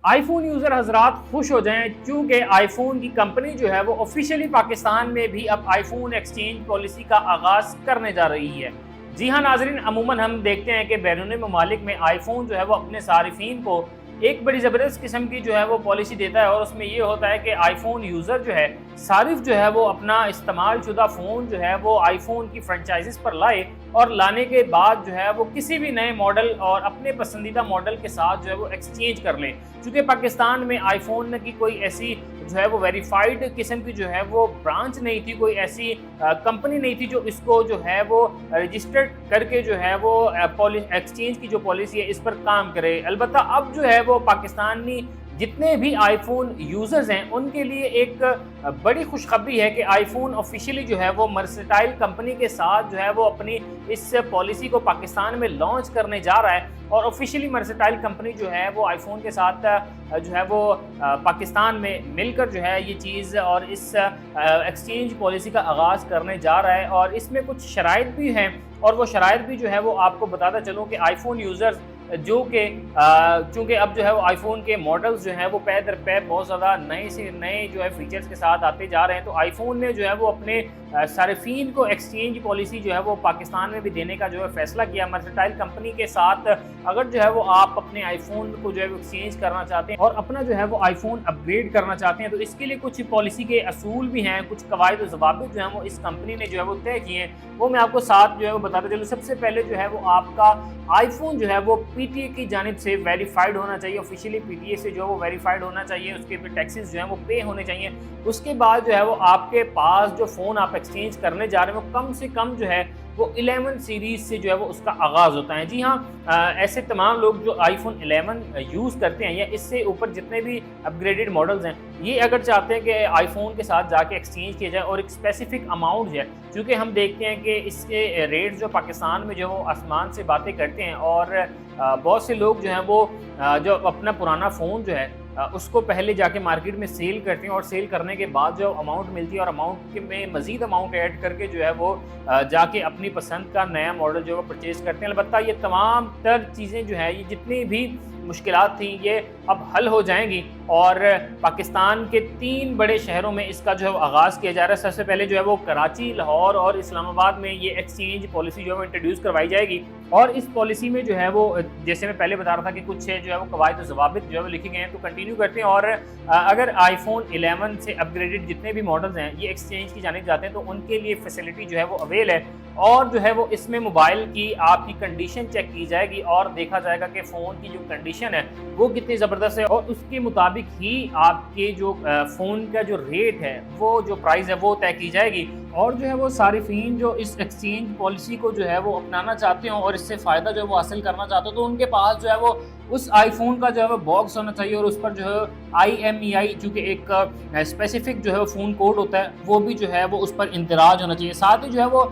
آئی phone user حضرات خوش ہو جائیں، چونکہ آئی فون کی کمپنی جو ہے وہ آفیشیلی پاکستان میں بھی اب آئی فون ایکسچینج پالیسی کا آغاز کرنے جا رہی ہے۔ جی ہاں ناظرین، عموماً ہم دیکھتے ہیں کہ بیرون ممالک میں آئی فون جو ہے وہ اپنے صارفین کو ایک بڑی زبردست قسم کی جو ہے وہ پالیسی دیتا ہے، اور اس میں یہ ہوتا ہے کہ آئی فون یوزر جو ہے، صارف جو ہے وہ اپنا استعمال شدہ فون جو ہے وہ آئی فون کی فرنچائزز پر لائے، اور لانے کے بعد جو ہے وہ کسی بھی نئے ماڈل اور اپنے پسندیدہ ماڈل کے ساتھ جو ہے وہ ایکسچینج کر لیں۔ چونکہ پاکستان میں آئی فون کی کوئی ایسی جو ہے وہ ویریفائڈ قسم کی جو ہے وہ برانچ نہیں تھی، کوئی ایسی کمپنی نہیں تھی جو اس کو جو ہے وہ رجسٹرڈ کر کے جو ہے وہ ایکسچینج کی جو پالیسی ہے اس پر کام کرے۔ البتہ اب جو ہے وہ پاکستانی جتنے بھی آئی فون یوزرز ہیں ان کے لیے ایک بڑی خوشخبری ہے کہ آئی فون آفیشیلی جو ہے وہ مرسٹائل کمپنی کے ساتھ جو ہے وہ اپنی اس پالیسی کو پاکستان میں لانچ کرنے جا رہا ہے، اور آفیشیلی مرسٹائل کمپنی جو ہے وہ آئی فون کے ساتھ جو ہے وہ پاکستان میں مل کر جو ہے یہ چیز اور اس ایکسچینج پالیسی کا آغاز کرنے جا رہا ہے۔ اور اس میں کچھ شرائط بھی ہیں، اور وہ شرائط بھی جو ہے وہ آپ کو بتاتا چلوں کہ آئی فون یوزرز جو کہ چونکہ اب جو ہے وہ آئی فون کے ماڈلز جو ہیں وہ پے در پے بہت زیادہ نئے سے نئے جو ہے فیچرز کے ساتھ آتے جا رہے ہیں، تو آئی فون نے جو ہے وہ اپنے صارفین کو ایکسچینج پالیسی جو ہے وہ پاکستان میں بھی دینے کا جو ہے فیصلہ کیا۔ مرسٹائل کمپنی کے ساتھ اگر جو ہے وہ آپ اپنے آئی فون کو جو ہے وہ ایکسچینج کرنا چاہتے ہیں اور اپنا جو ہے وہ آئی فون اپ گریڈ کرنا چاہتے ہیں، تو اس کے لیے کچھ پالیسی کے اصول بھی ہیں، کچھ قواعد و ضوابط جو ہیں وہ اس کمپنی نے جو ہے وہ طے کیے ہیں، وہ میں آپ کو ساتھ جو ہے وہ بتاتا چلوں۔ سب سے پہلے جو ہے وہ آپ کا آئی فون جو ہے وہ پی ٹی اے کی جانب سے ویریفائڈ ہونا چاہیے، آفیشیلی پی ٹی اے سے جو ہے وہ ویریفائڈ ہونا چاہیے، اس کے ٹیکسز جو ہیں وہ پے ہونے چاہیے۔ اس کے بعد جو ہے وہ آپ کے پاس جو فون آپ ایکسچینج کرنے جا رہے ہیں وہ کم سے کم جو ہے وہ 11 سیریز سے جو ہے وہ اس کا آغاز ہوتا ہے۔ جی ہاں، ایسے تمام لوگ جو آئی فون 11 یوز کرتے ہیں یا اس سے اوپر جتنے بھی اپ گریڈڈ ماڈلز ہیں، یہ اگر چاہتے ہیں کہ آئی فون کے ساتھ جا کے ایکسچینج کیا جائے اور ایک اسپیسیفک اماؤنٹ جو ہے، چونکہ ہم دیکھتے ہیں کہ اس کے ریٹ جو پاکستان میں جو وہ آسمان سے باتیں کرتے ہیں، اور بہت سے لوگ جو ہیں وہ جو اپنا پرانا فون جو ہے اس کو پہلے جا کے مارکیٹ میں سیل کرتے ہیں، اور سیل کرنے کے بعد جو اماؤنٹ ملتی ہے اور اماؤنٹ میں مزید اماؤنٹ ایڈ کر کے جو ہے وہ جا کے اپنی پسند کا نیا ماڈل جو ہے پرچیز کرتے ہیں۔ البتہ یہ تمام تر چیزیں جو ہے، یہ جتنی بھی مشکلات تھیں، یہ اب حل ہو جائیں گی، اور پاکستان کے 3 بڑے شہروں میں اس کا جو ہے وہ آغاز کیا جا رہا ہے۔ سب سے پہلے جو ہے وہ کراچی، لاہور اور اسلام آباد میں یہ ایکسچینج پالیسی جو ہے وہ انٹروڈیوس کروائی جائے گی، اور اس پالیسی میں جو ہے وہ جیسے میں پہلے بتا رہا تھا کہ کچھ جو ہے وہ قواعد و ضوابط جو ہے وہ لکھے گئے ہیں، تو کنٹینیو کرتے ہیں۔ اور اگر آئی فون 11 سے اپ گریڈڈ جتنے بھی ماڈلز ہیں یہ ایکسچینج کی جانب جاتے ہیں تو ان کے لیے فیسلٹی جو ہے وہ اویل ہے، اور جو ہے وہ اس میں موبائل کی آپ کی کنڈیشن چیک کی جائے گی اور دیکھا جائے گا کہ فون کی جو کنڈیشن ہے وہ کتنی زبردست ہے، اور اس کے مطابق ہی آپ کے جو فون کا جو ریٹ ہے، وہ جو پرائز ہے وہ طے کی جائے گی۔ اور جو ہے وہ صارفین جو اس ایکسچینج پالیسی کو جو ہے وہ اپنانا چاہتے ہوں اور اس سے فائدہ جو ہے وہ حاصل کرنا چاہتے ہو، تو ان کے پاس جو ہے وہ اس آئی فون کا جو ہے وہ باکس ہونا چاہیے، اور اس پر جو ہے IMEI چونکہ ایک اسپیسیفک جو ہے وہ فون کوڈ ہوتا ہے، وہ بھی جو ہے وہ اس پر اندراج ہونا چاہیے۔ ساتھ ہی جو ہے وہ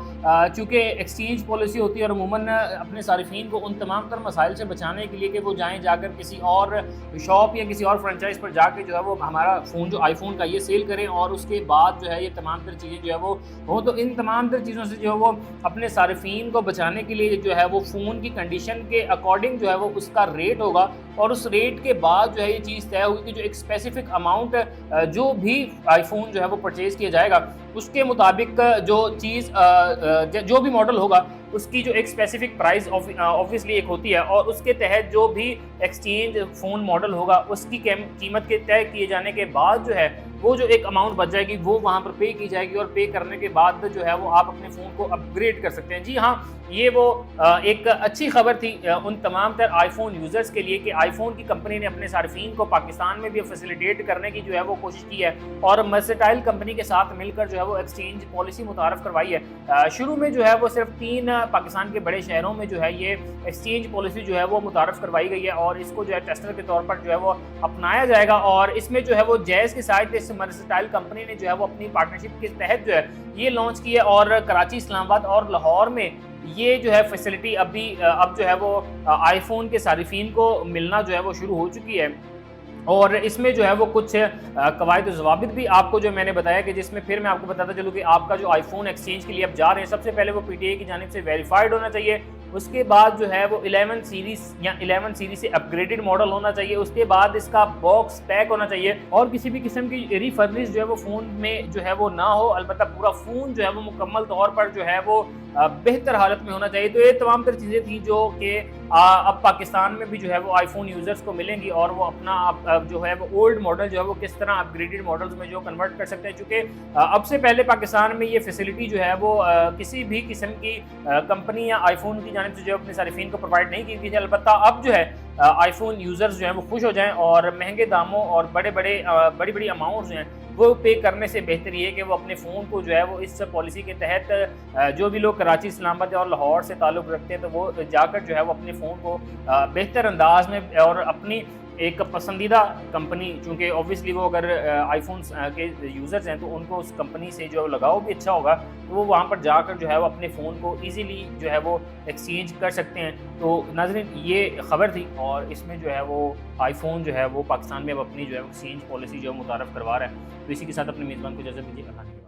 چونکہ ایکسچینج پالیسی ہوتی ہے، اور عموماً اپنے صارفین کو ان تمام تر مسائل سے بچانے کے لیے کہ وہ جائیں جا کر کسی اور شاپ یا کسی اور فرنچائز پر جا کے جو ہے وہ ہمارا فون جو آئی فون کا یہ سیل کریں، اور اس کے بعد جو ہے یہ تمام تر چیزیں جو ہے وہ ہوں، تو ان تمام تر چیزوں سے جو ہے وہ اپنے صارفین کو بچانے کے لیے جو ہے وہ فون کی کنڈیشن کے اکارڈنگ جو ہے وہ اس کا ریٹ ہوگا، اور اس ریٹ کے بعد جو ہے یہ چیز طے ہوگی کہ جو ایک اسپیسیفک اماؤنٹ جو بھی آئی فون جو ہے وہ پرچیز کیا جائے گا، اس کے مطابق جو چیز جو بھی ماڈل ہوگا اس کی جو ایک اسپیسیفک پرائز آبویسلی ایک ہوتی ہے، اور اس کے تحت جو بھی ایکسچینج فون ماڈل ہوگا اس کی قیمت کے طے کیے جانے کے بعد جو ہے وہ جو ایک اماؤنٹ بچ جائے گی وہ وہاں پر پے کی جائے گی، اور پے کرنے کے بعد جو ہے وہ آپ اپنے فون کو اپ گریڈ کر سکتے ہیں۔ جی ہاں، یہ وہ ایک اچھی خبر تھی ان تمام تر آئی فون یوزرز کے لیے کہ آئی فون کی کمپنی نے اپنے صارفین کو پاکستان میں بھی فیسیلیٹیٹ کرنے کی جو ہے وہ کوشش کی ہے، اور مرسٹائل کمپنی کے ساتھ مل کر جو ہے وہ ایکسچینج پالیسی متعارف کروائی ہے۔ شروع میں جو ہے وہ صرف 3 پاکستان کے بڑے شہروں میں جو ہے یہ ایکسچینج پالیسی جو ہے وہ متعارف کروائی گئی ہے، اور اس کو جو ہے ٹیسٹر کے طور پر جو ہے وہ اپنایا جائے گا، اور اس میں جو ہے وہ جیز کے ساتھ اس مرسٹائل کمپنی نے جو ہے وہ اپنی پارٹنرشپ کے تحت جو ہے یہ لانچ کی ہے، اور کراچی، اسلام آباد اور لاہور میں یہ جو ہے فیسلٹی اب جو ہے وہ آئی فون کے صارفین کو ملنا جو ہے وہ شروع ہو چکی ہے۔ اور اس میں جو ہے وہ کچھ قواعد و ضوابط بھی آپ کو جو میں نے بتایا کہ جس میں پھر میں آپ کو بتاتا چلوں کہ آپ کا جو آئی فون ایکسچینج کے لیے آپ جا رہے ہیں، سب سے پہلے وہ پی ٹی اے کی جانب سے ویریفائڈ ہونا چاہیے، اس کے بعد جو ہے وہ 11 سیریز یا 11 سیریز سے اپگریڈڈ ماڈل ہونا چاہیے، اس کے بعد اس کا باکس پیک ہونا چاہیے اور کسی بھی قسم کی ریفرنش جو ہے وہ فون میں جو ہے وہ نہ ہو، البتہ پورا فون جو ہے وہ مکمل طور پر جو ہے وہ بہتر حالت میں ہونا چاہیے۔ تو یہ تمام تر چیزیں تھیں جو کہ اب پاکستان میں بھی جو ہے وہ آئی فون یوزرز کو ملیں گی اور وہ اپنا جو ہے وہ اولڈ ماڈل جو ہے وہ کس طرح اپگریڈڈ ماڈلز میں جو کنورٹ کر سکتے ہیں، چونکہ اب سے پہلے پاکستان میں یہ فیسلٹی جو ہے وہ کسی بھی قسم کی کمپنی یا آئی فون کی جانب سے جو اپنے صارفین کو پرووائڈ نہیں کی گئی تھی۔ البتہ اب جو ہے آئی فون یوزرز جو ہیں وہ خوش ہو جائیں اور مہنگے داموں اور بڑی بڑی اماؤنٹس جو ہیں وہ پے کرنے سے بہتر یہ ہے کہ وہ اپنے فون کو جو ہے وہ اس پالیسی کے تحت جو بھی لوگ کراچی، اسلام آباد اور لاہور سے تعلق رکھتے ہیں تو وہ جا کر جو ہے وہ اپنے فون کو بہتر انداز میں اور اپنی ایک پسندیدہ کمپنی، چونکہ اوبویسلی وہ اگر آئی فونس کے یوزرز ہیں تو ان کو اس کمپنی سے جو لگاؤ بھی اچھا ہوگا تو وہ وہاں پر جا کر جو ہے وہ اپنے فون کو ایزیلی جو ہے وہ ایکسچینج کر سکتے ہیں۔ تو ناظرین یہ خبر تھی اور اس میں جو ہے وہ آئی فون جو ہے وہ پاکستان میں اب اپنی جو ہے ایکسچینج پالیسی جو ہے متعارف کروا رہا ہے۔ تو اسی کے ساتھ اپنے میزبان کو اجازت دیجیے۔